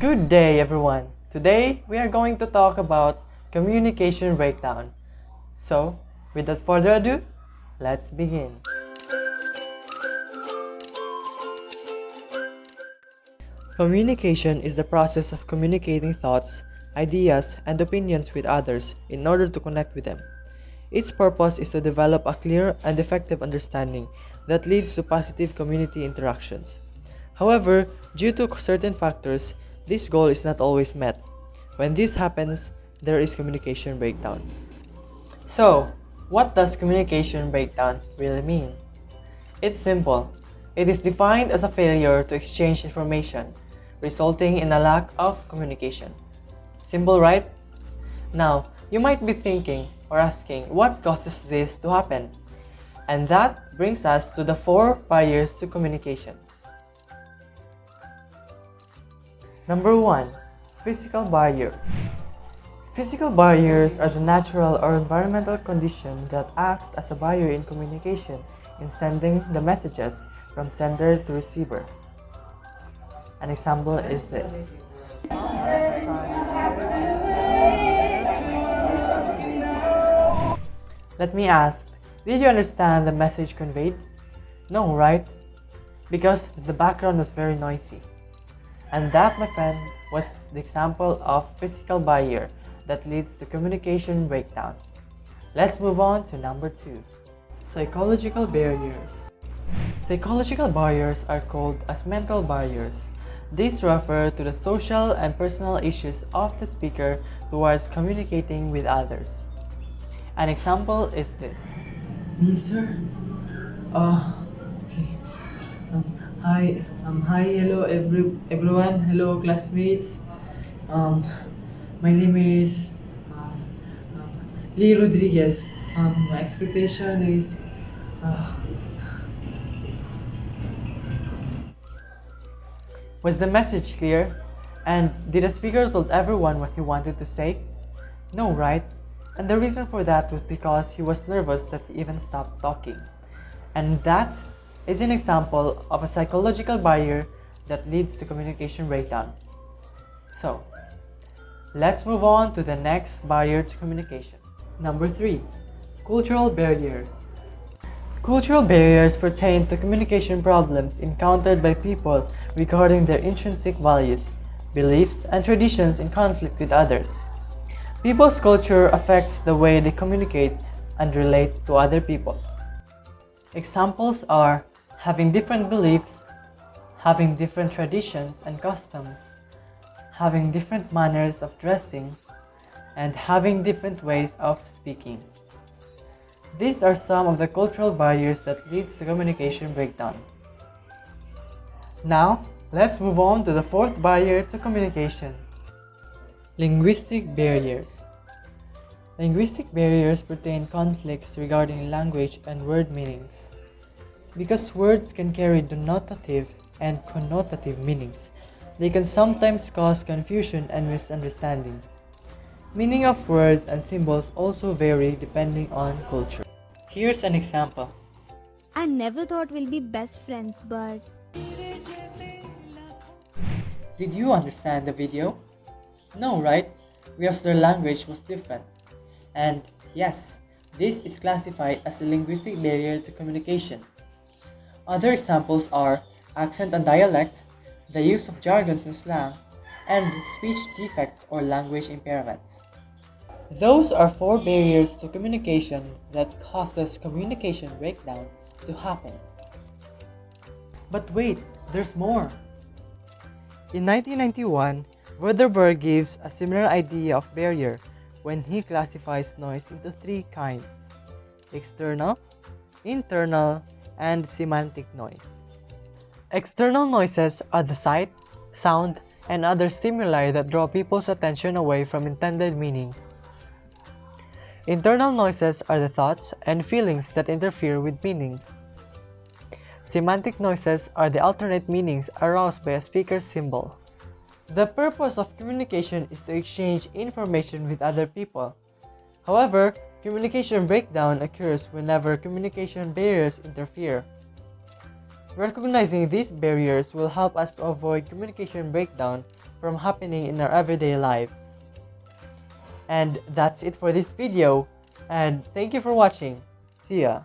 Good day, everyone. Today we are going to talk about communication breakdown. So, without further ado, let's begin. Communication is the process of communicating thoughts, ideas, and opinions with others in order to connect with them. Its purpose is to develop a clear and effective understanding that leads to positive community interactions. However, due to certain factors, this goal is not always met. When this happens, there is communication breakdown. So, what does communication breakdown really mean? It's simple. It is defined as a failure to exchange information, resulting in a lack of communication. Simple, right? Now, you might be thinking or asking what causes this to happen. And that brings us to the 4 barriers to communication. Number 1. Physical barriers. Physical barriers are the natural or environmental condition that acts as a barrier in communication in sending the messages from sender to receiver. An example is this. Let me ask, did you understand the message conveyed? No, right? Because the background was very noisy. And that, my friend, was the example of physical barrier that leads to communication breakdown. Let's move on to number 2. Psychological barriers. Psychological barriers are called as mental barriers. These refer to the social and personal issues of the speaker towards communicating with others. An example is this. Me, sir? Okay. Hello, everyone. Hello, classmates. My name is Lee Rodriguez. My expectation is Was the message clear? And did the speaker told everyone what he wanted to say? No, right? And the reason for that was because he was nervous that he even stopped talking. And that is an example of a psychological barrier that leads to communication breakdown. So, let's move on to the next barrier to communication. Number 3. Cultural barriers. Cultural barriers pertain to communication problems encountered by people regarding their intrinsic values, beliefs, and traditions in conflict with others. People's culture affects the way they communicate and relate to other people. Examples are having different beliefs, having different traditions and customs, having different manners of dressing, and having different ways of speaking. These are some of the cultural barriers that leads to communication breakdown. Now, let's move on to the 4th barrier to communication. Linguistic barriers. Linguistic barriers pertain conflicts regarding language and word meanings. Because words can carry denotative and connotative meanings, they can sometimes cause confusion and misunderstanding. Meaning of words and symbols also vary depending on culture. Here's an example. I never thought we'll be best friends, but Did you understand the video? No, right? Because their language was different. And yes, this is classified as a linguistic barrier to communication. Other examples are accent and dialect, the use of jargons and slang, and speech defects or language impairments. Those are 4 barriers to communication that causes communication breakdown to happen. But wait, there's more. In 1991, Werderberg gives a similar idea of barrier when he classifies noise into 3 kinds: external, internal, and semantic noise. External noises are the sight, sound, and other stimuli that draw people's attention away from intended meaning. Internal noises are the thoughts and feelings that interfere with meaning. Semantic noises are the alternate meanings aroused by a speaker's symbol. The purpose of communication is to exchange information with other people. However, communication breakdown occurs whenever communication barriers interfere. Recognizing these barriers will help us to avoid communication breakdown from happening in our everyday lives. And that's it for this video, and thank you for watching. See ya!